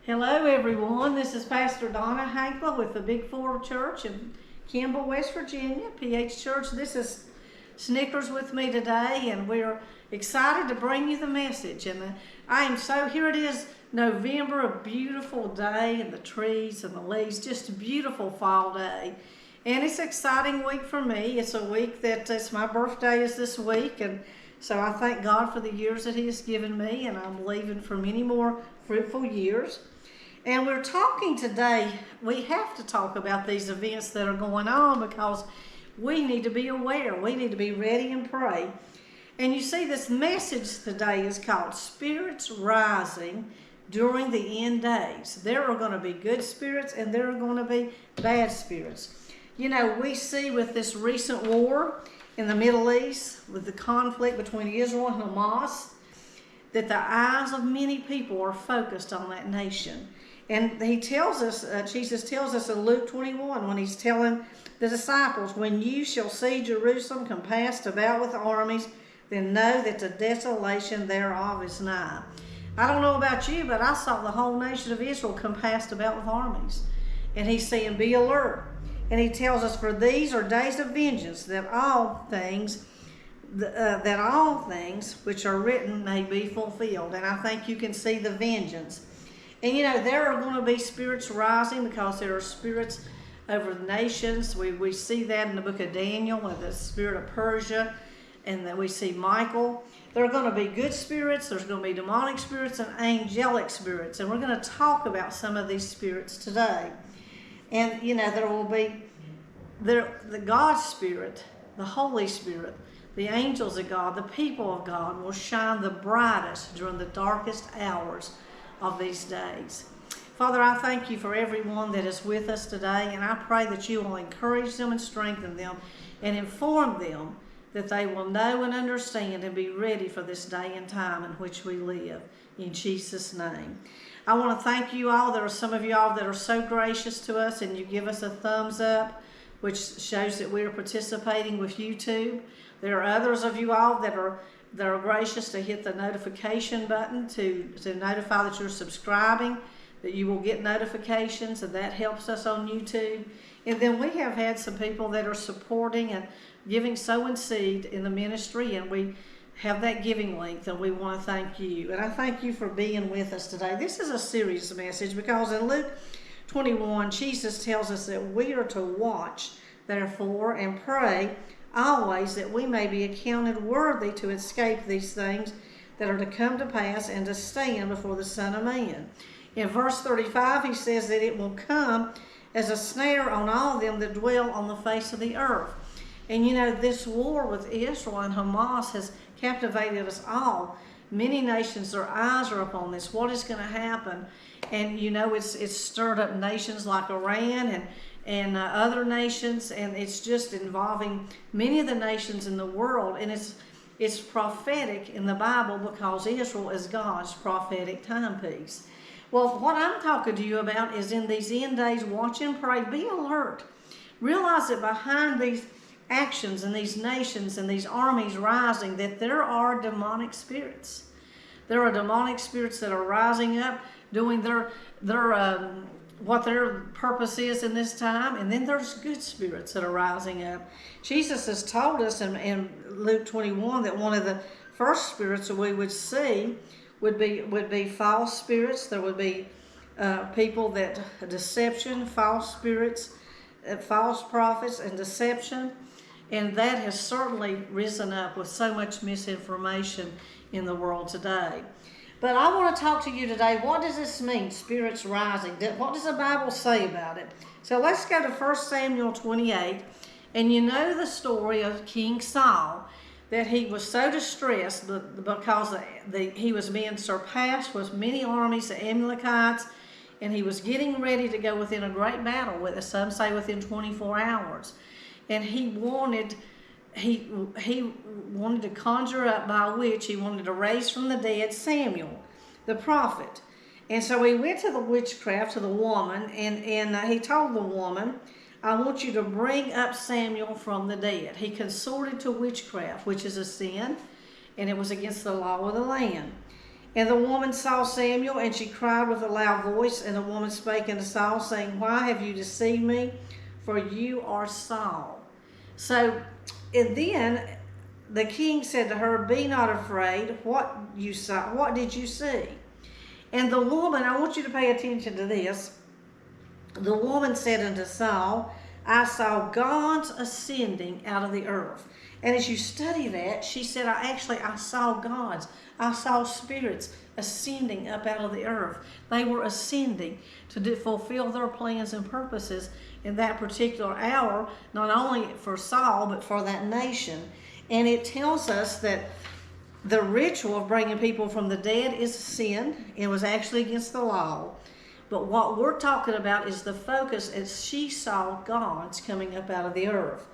Hello everyone, this is Pastor Donna Hankler with the Big Four Church in Kimball, West Virginia, PH Church. This is Snickers with me today, and we're excited to bring you the message. And here it is, November, a beautiful day, and the trees and the leaves, just a beautiful fall day. And it's an exciting week for me. It's a week that my birthday is this week, and so I thank God for the years that He has given me, and I'm leaving for many more fruitful years. And we're talking today, we have to talk about these events that are going on because we need to be aware. We need to be ready and pray. And you see, this message today is called Spirits Rising During the End Days. There are going to be good spirits and there are going to be bad spirits. You know, we see with this recent war in the Middle East, with the conflict between Israel and Hamas, that the eyes of many people are focused on that nation. And he tells us, Jesus tells us in Luke 21, when he's telling the disciples, when you shall see Jerusalem compassed about with armies, then know that the desolation thereof is nigh. I don't know about you, but I saw the whole nation of Israel compassed about with armies. And he's saying, be alert. And he tells us, for these are days of vengeance, that all things which are written may be fulfilled. And I think you can see the vengeance. And you know, there are going to be spirits rising because there are spirits over the nations. We see that in the book of Daniel with the spirit of Persia, and then we see Michael. There are going to be good spirits, there's going to be demonic spirits and angelic spirits. And we're going to talk about some of these spirits today. And you know, there will be the God's Spirit, the Holy Spirit, the angels of God, the people of God will shine the brightest during the darkest hours of these days. Father, I thank you for everyone that is with us today, and I pray that you will encourage them and strengthen them and inform them that they will know and understand and be ready for this day and time in which we live. In Jesus' name. I want to thank you all. There are some of you all that are so gracious to us, and you give us a thumbs up, which shows that we are participating with YouTube. There are others of you all that are gracious to hit the notification button to notify that you're subscribing, that you will get notifications, and that helps us on YouTube. And then we have had some people that are supporting and giving sowing seed in the ministry, and we have that giving link, and we want to thank you. And I thank you for being with us today. This is a serious message because in Luke 21, Jesus tells us that we are to watch, therefore, and pray always that we may be accounted worthy to escape these things that are to come to pass and to stand before the Son of Man. In verse 35, he says that it will come as a snare on all them that dwell on the face of the earth. And you know, this war with Israel and Hamas has captivated us all. Many nations, their eyes are upon this. What is going to happen? And you know, it's stirred up nations like Iran and other nations, and it's just involving many of the nations in the world. And it's prophetic in the Bible because Israel is God's prophetic timepiece. Well, what I'm talking to you about is in these end days, watch and pray. Be alert. Realize that behind these actions and these nations and these armies rising, that there are demonic spirits. There are demonic spirits that are rising up, doing what their purpose is in this time, and then there's good spirits that are rising up. Jesus has told us in Luke 21 that one of the first spirits that we would see would be false spirits. There would be people that deception, false spirits, false prophets, and deception. And that has certainly risen up with so much misinformation in the world today. But I want to talk to you today, what does this mean, spirits rising? What does the Bible say about it? So let's go to 1 Samuel 28. And you know the story of King Saul, that he was so distressed because he was being surpassed with many armies of Amalekites, and he was getting ready to go within a great battle with us, some say within 24 hours. And he wanted to conjure up by which he wanted to raise from the dead Samuel, the prophet. And so he went to the witchcraft, to the woman, and he told the woman, I want you to bring up Samuel from the dead. He consorted to witchcraft, which is a sin, and it was against the law of the land. And the woman saw Samuel, and she cried with a loud voice. And the woman spake unto Saul, saying, Why have you deceived me? For you are Saul. So, and then the king said to her, Be not afraid. What you saw? What did you see? And the woman, I want you to pay attention to this. The woman said unto Saul, I saw gods ascending out of the earth. And as you study that, she said, I saw gods. I saw spirits ascending up out of the earth. They were ascending to fulfill their plans and purposes in that particular hour, not only for Saul, but for that nation. And it tells us that the ritual of bringing people from the dead is a sin. It was actually against the law. But what we're talking about is the focus as she saw gods coming up out of the earth.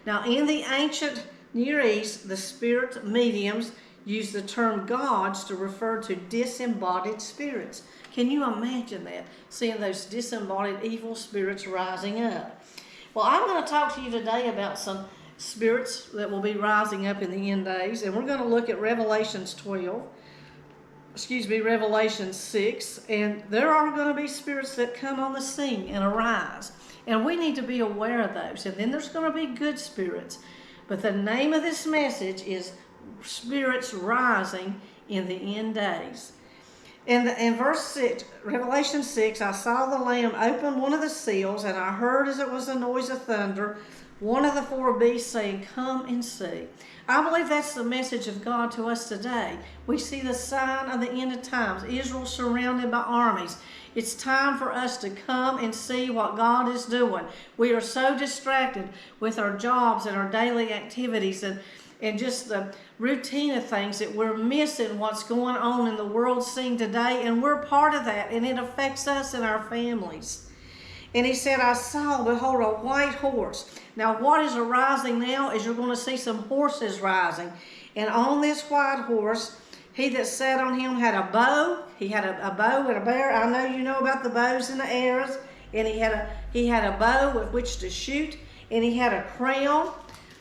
Now, in the ancient Near East, the spirit mediums used the term gods to refer to disembodied spirits. Can you imagine that? Seeing those disembodied evil spirits rising up. Well, I'm going to talk to you today about some spirits that will be rising up in the end days. And we're going to look at Revelation 6. And there are going to be spirits that come on the scene and arise. And we need to be aware of those. And then there's going to be good spirits. But the name of this message is Spirits Rising in the End Days. In verse 6, Revelation 6, I saw the Lamb open one of the seals, and I heard as it was the noise of thunder, one of the four beasts saying, Come and see. I believe that's the message of God to us today. We see the sign of the end of times, Israel surrounded by armies. It's time for us to come and see what God is doing. We are so distracted with our jobs and our daily activities and just the routine of things that we're missing what's going on in the world scene today, and we're part of that, and it affects us and our families. And he said, I saw, behold, a white horse. Now, what is arising now is you're going to see some horses rising. And on this white horse, he that sat on him had a bow. He had a bow and a bear. I know you know about the bows and the arrows. And he had a bow with which to shoot. And he had a crown.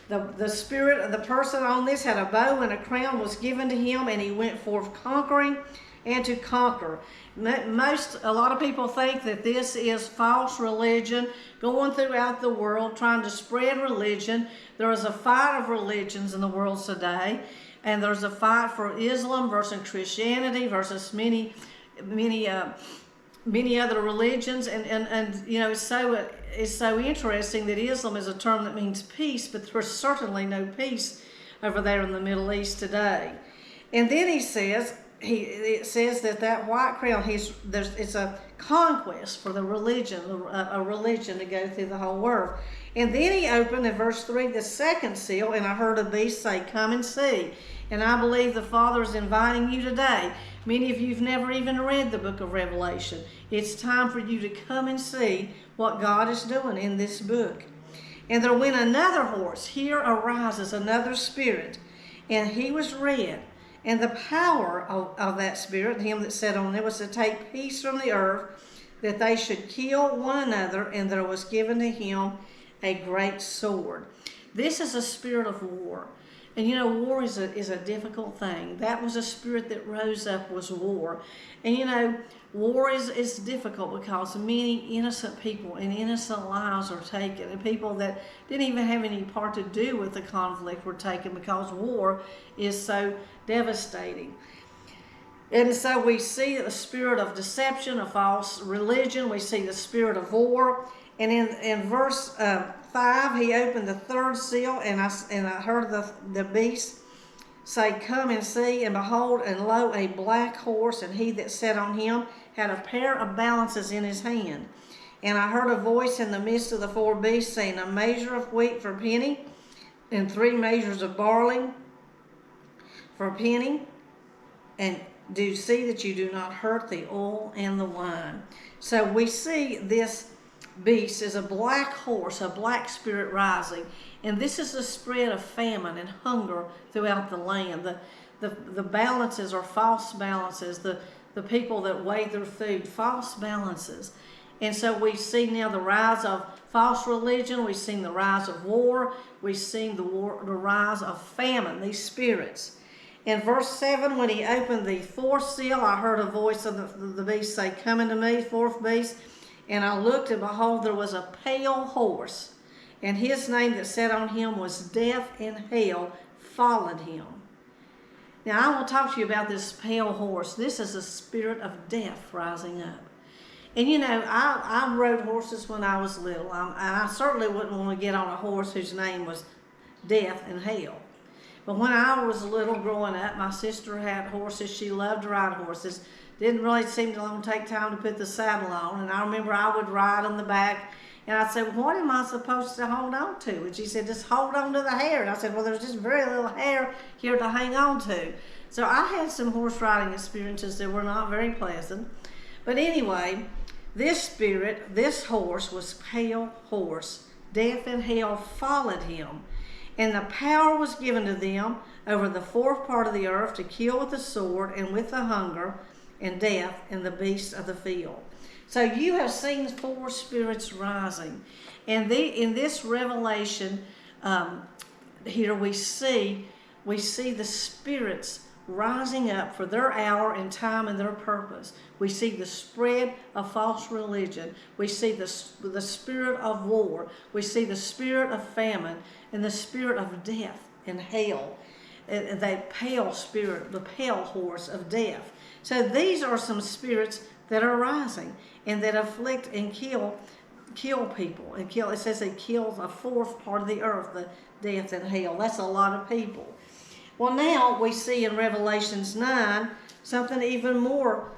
The spirit of the person on this had a bow, and a crown was given to him, and he went forth conquering and to conquer. A lot of people think that this is false religion going throughout the world trying to spread religion. There is a fight of religions in the world today, and there's a fight for Islam versus Christianity versus many other religions, and you know, it's so interesting that Islam is a term that means peace, but there's certainly no peace over there in the Middle East today. And then it says that white crown, it's a conquest for the religion, a religion to go through the whole earth. And then he opened in verse 3 the second seal, and I heard a beast say, Come and see. And I believe the Father is inviting you today. Many of you have never even read the book of Revelation. It's time for you to come and see what God is doing in this book. And there went another horse. Here arises another spirit, and he was red. And the power of that spirit, him that sat on it, was to take peace from the earth, that they should kill one another, and there was given to him a great sword. This is a spirit of war. And you know, war is a difficult thing. That was a spirit that rose up, was war. And you know, war is difficult because many innocent people and innocent lives are taken, and people that didn't even have any part to do with the conflict were taken because war is so devastating. And so we see the spirit of deception, a false religion. We see the spirit of war. And in verse 5, he opened the third seal, and I heard the beast say, Come and see. And behold, and lo, a black horse, and he that sat on him had a pair of balances in his hand. And I heard a voice in the midst of the four beasts saying, A measure of wheat for a penny, and 3 measures of barley for a penny, and do see that you do not hurt the oil and the wine. So we see this beast is a black horse, a black spirit rising, and this is the spread of famine and hunger throughout the land. The balances are false balances. The people that weigh their food, false balances. And so we see now the rise of false religion. We've seen the rise of war. We've seen the rise of famine, these spirits. In verse 7, when he opened the fourth seal, I heard a voice of the beast say, "Come unto me, fourth beast." And I looked, and behold, there was a pale horse, and his name that sat on him was Death, and hell followed him. Now, I will talk to you about this pale horse. This is a spirit of death rising up. And you know, I rode horses when I was little. And I certainly wouldn't want to get on a horse whose name was Death and Hell. But when I was little growing up, my sister had horses. She loved to ride horses. Didn't really seem to take time to put the saddle on. And I remember I would ride on the back. And I'd say, "Well, what am I supposed to hold on to?" And she said, "Just hold on to the hair." And I said, "Well, there's just very little hair here to hang on to." So I had some horse riding experiences that were not very pleasant. But anyway, this spirit, this horse was pale horse. Death and hell followed him. And the power was given to them over the fourth part of the earth to kill with the sword and with the hunger and death and the beasts of the field. So you have seen four spirits rising. And in this revelation here we see the spirits rising up for their hour and time and their purpose. We see the spread of false religion. We see the spirit of war. We see the spirit of famine and the spirit of death and hell. The pale spirit, the pale horse of death. So these are some spirits that are rising and that afflict and kill people. And kill. It says they kill a fourth part of the earth, the death and hell. That's a lot of people. Well, now we see in Revelations 9 something even more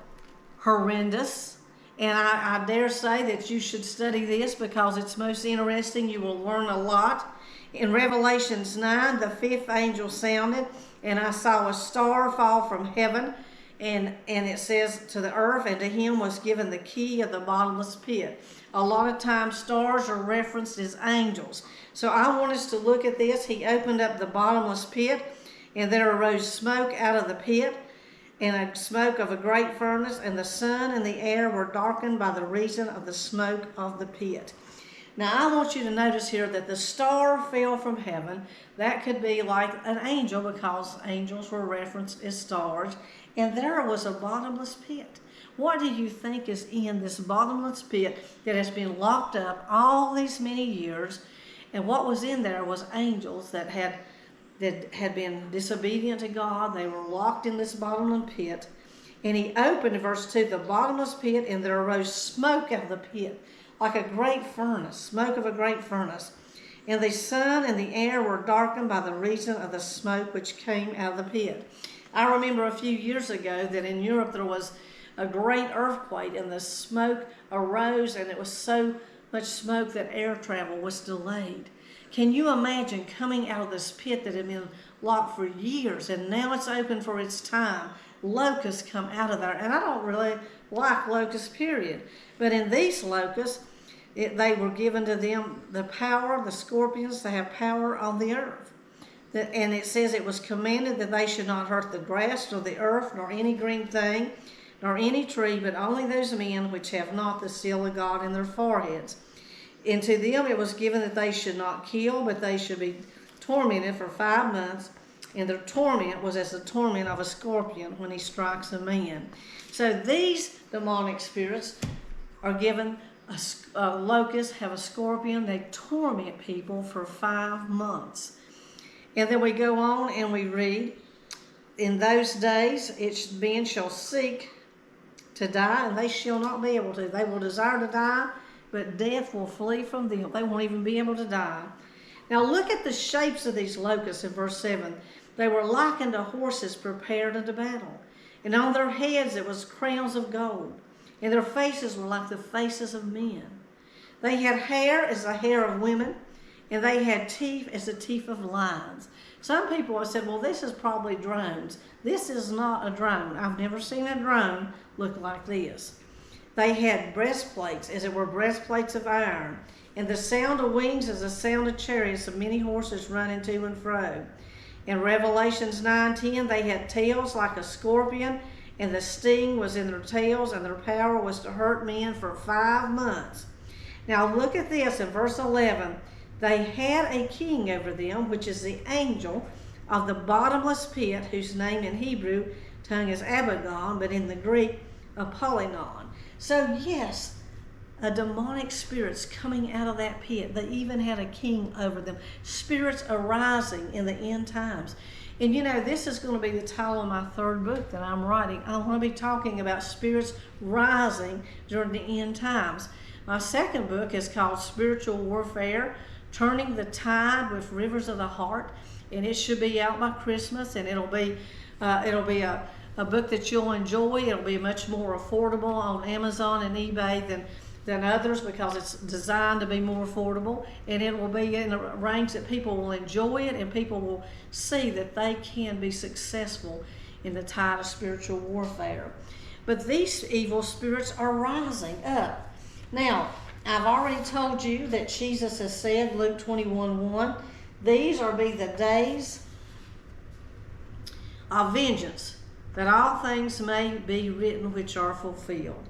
horrendous. And I dare say that you should study this because it's most interesting. You will learn a lot. In Revelations 9, the fifth angel sounded, and I saw a star fall from heaven. And it says to the earth, and to him was given the key of the bottomless pit. A lot of times stars are referenced as angels. So I want us to look at this. He opened up the bottomless pit, and there arose smoke out of the pit, and a smoke of a great furnace, and the sun and the air were darkened by the reason of the smoke of the pit. Now I want you to notice here that the star fell from heaven. That could be like an angel because angels were referenced as stars. And there was a bottomless pit. What do you think is in this bottomless pit that has been locked up all these many years? And what was in there was angels that had been disobedient to God. They were locked in this bottomless pit. And he opened, in verse 2, the bottomless pit, and there arose smoke out of the pit, like a great furnace, smoke of a great furnace. And the sun and the air were darkened by the reason of the smoke which came out of the pit. I remember a few years ago that in Europe there was a great earthquake, and the smoke arose, and it was so much smoke that air travel was delayed. Can you imagine coming out of this pit that had been locked for years, and now it's open for its time? Locusts come out of there, and I don't really like locusts, period. But in these locusts, they were given to them the power, the scorpions, to have power on the earth. And it says it was commanded that they should not hurt the grass, nor the earth, nor any green thing, nor any tree, but only those men which have not the seal of God in their foreheads. And to them it was given that they should not kill, but they should be tormented for 5 months. And their torment was as the torment of a scorpion when he strikes a man. So these demonic spirits are given a locust, have a scorpion. They torment people for 5 months. And then we go on and we read, in those days men shall seek to die, and they shall not be able to. They will desire to die, but death will flee from them. They won't even be able to die. Now look at the shapes of these locusts in verse 7. They were likened to horses prepared unto battle. And on their heads it was crowns of gold. And their faces were like the faces of men. They had hair as the hair of women, and they had teeth as the teeth of lions. Some people have said, well, this is probably drones. This is not a drone. I've never seen a drone look like this. They had breastplates, as it were breastplates of iron. And the sound of wings is the sound of chariots of many horses running to and fro. In Revelations 9:10, they had tails like a scorpion, and the sting was in their tails, and their power was to hurt men for 5 months. Now look at this in verse 11. They had a king over them, which is the angel of the bottomless pit, whose name in Hebrew tongue is Abaddon, but in the Greek, Apollyon. So yes, a demonic spirits coming out of that pit. They even had a king over them. Spirits arising in the end times. And you know, this is going to be the title of my third book that I'm writing. I want to be talking about spirits rising during the end times. My second book is called Spiritual Warfare, Turning the Tide with Rivers of the Heart. And it should be out by Christmas, and it'll be a book that you'll enjoy. It'll be much more affordable on Amazon and eBay than others, because it's designed to be more affordable, and it will be in a range that people will enjoy it, and people will see that they can be successful in the tide of spiritual warfare. But these evil spirits are rising up. Now, I've already told you that Jesus has said, Luke 21:1, these are be the days of vengeance, that all things may be written which are fulfilled.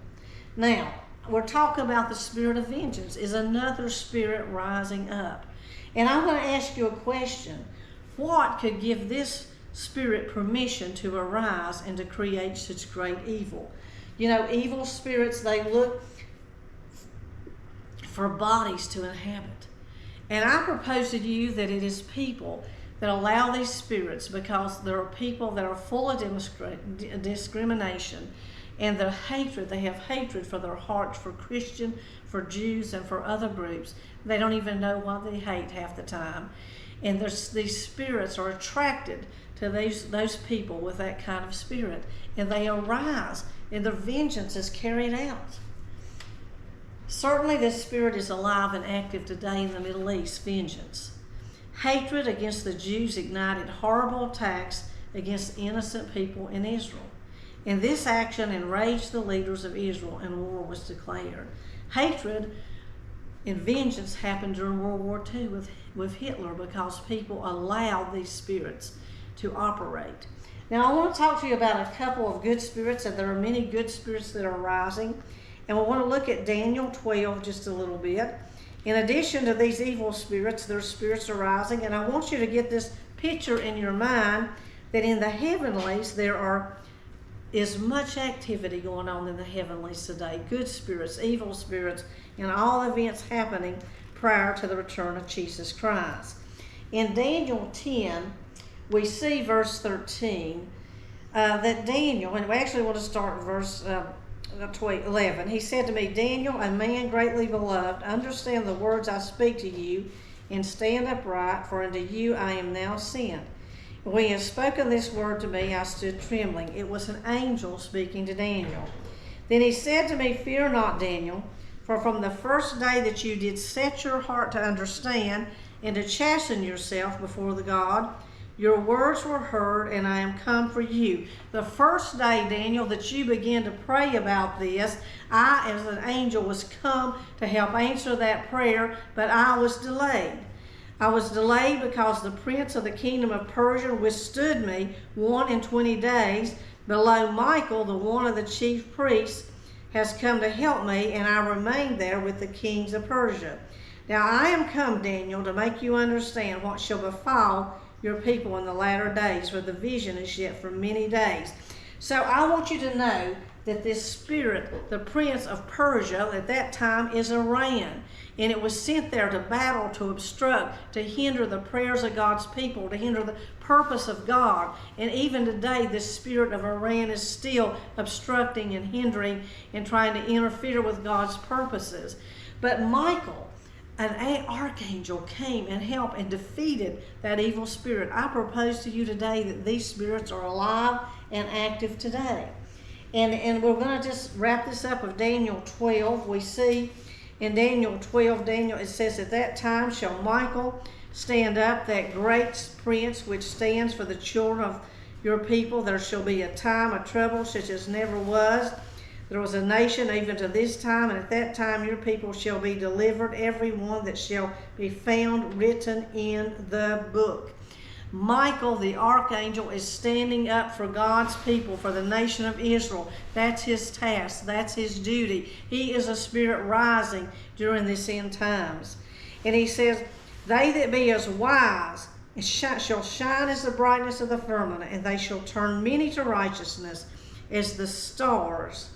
Now, we're talking about the spirit of vengeance is another spirit rising up. And I'm going to ask you a question. What could give this spirit permission to arise and to create such great evil? You know, evil spirits, they look for bodies to inhabit. And I propose to you that it is people that allow these spirits, because there are people that are full of discrimination and the hatred. They have hatred for their hearts for Christian, for Jews, and for other groups. They don't even know why they hate half the time. And these spirits are attracted to those people with that kind of spirit. And they arise, and their vengeance is carried out. Certainly this spirit is alive and active today in the Middle East, vengeance. Hatred against the Jews ignited horrible attacks against innocent people in Israel. And this action enraged the leaders of Israel, and war was declared. Hatred and vengeance happened during World War II with Hitler, because people allowed these spirits to operate. Now, I want to talk to you about a couple of good spirits, and there are many good spirits that are rising. And we want to look at Daniel 12 just a little bit. In addition to these evil spirits, there's spirits arising, and I want you to get this picture in your mind that in the heavenlies there is much activity going on in the heavenlies today. Good spirits, evil spirits, and all events happening prior to the return of Jesus Christ. In Daniel 10, we see verse 13, that Daniel, and we actually want to start verse 11. He said to me, Daniel, a man greatly beloved, understand the words I speak to you, and stand upright, for unto you I am now sent. When he had spoken this word to me, I stood trembling. It was an angel speaking to Daniel. Then he said to me, fear not, Daniel, for from the first day that you did set your heart to understand and to chasten yourself before the God, your words were heard, and I am come for you. The first day, Daniel, that you began to pray about this, I, as an angel, was come to help answer that prayer, but I was delayed. I was delayed because the prince of the kingdom of Persia withstood me 21 days. Below Michael, the one of the chief priests, has come to help me, and I remained there with the kings of Persia. Now I am come, Daniel, to make you understand what shall befall your people in the latter days, for the vision is yet for many days. So I want you to know that this spirit, the prince of Persia, at that time is Iran. And it was sent there to battle, to obstruct, to hinder the prayers of God's people, to hinder the purpose of God. And even today, this spirit of Iran is still obstructing and hindering and trying to interfere with God's purposes. But Michael, an archangel, came and helped and defeated that evil spirit. I propose to you today that these spirits are alive and active today. And we're going to just wrap this up with Daniel 12. We see in Daniel 12, it says, at that time shall Michael stand up, that great prince which stands for the children of your people. There shall be a time of trouble such as never was. There was a nation even to this time, and at that time your people shall be delivered, every one that shall be found written in the book. Michael, the archangel, is standing up for God's people, for the nation of Israel. That's his task. That's his duty. He is a spirit rising during this end times. And he says, they that be as wise It shall shine as the brightness of the firmament, and they shall turn many to righteousness as the stars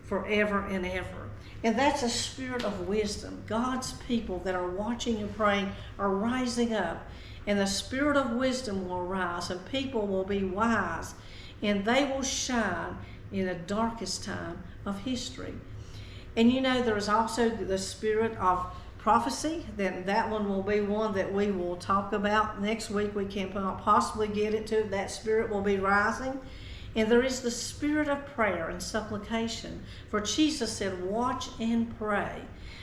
forever and ever. And that's a spirit of wisdom. God's people that are watching and praying are rising up, and the spirit of wisdom will rise, and people will be wise, and they will shine in the darkest time of history. And you know, there is also the spirit of prophecy. That one will be one that we will talk about next week. We can possibly get into. That spirit will be rising. And there is the spirit of prayer and supplication. For Jesus said, watch and pray.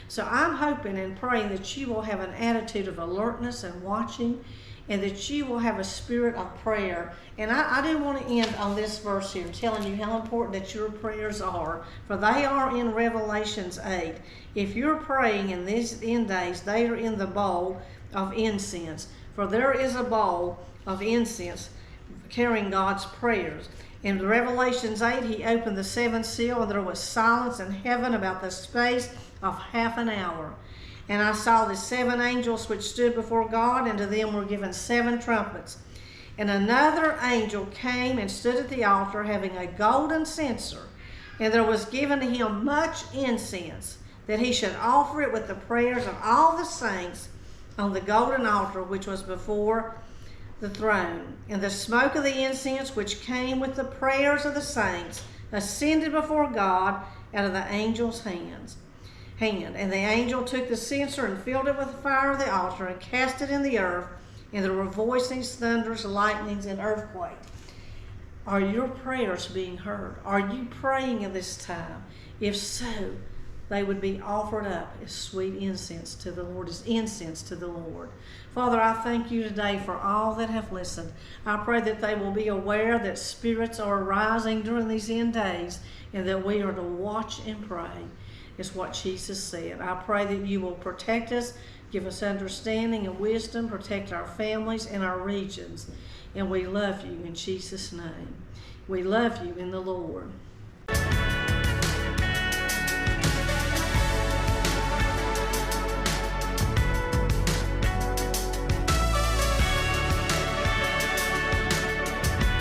So I'm hoping and praying that you will have an attitude of alertness and watching, and that you will have a spirit of prayer. And I do want to end on this verse here, telling you how important that your prayers are. For they are in Revelations 8. If you're praying in these end days, they are in the bowl of incense. For there is a bowl of incense carrying God's prayers. In Revelations 8, he opened the seventh seal, and there was silence in heaven about the space of half an hour. And I saw the 7 angels which stood before God, and to them were given 7 trumpets. And another angel came and stood at the altar, having a golden censer. And there was given to him much incense, that he should offer it with the prayers of all the saints on the golden altar which was before the throne. And the smoke of the incense which came with the prayers of the saints ascended before God out of the angel's hand. And the angel took the censer and filled it with the fire of the altar and cast it in the earth, and there were voicings, thunders, lightnings, and earthquakes. Are your prayers being heard? Are you praying in this time? If so, they would be offered up as sweet incense to the Lord, as incense to the Lord. Father, I thank you today for all that have listened. I pray that they will be aware that spirits are rising during these end days, and that we are to watch and pray, is what Jesus said. I pray that you will protect us, give us understanding and wisdom, protect our families and our regions. And we love you in Jesus' name. We love you in the Lord.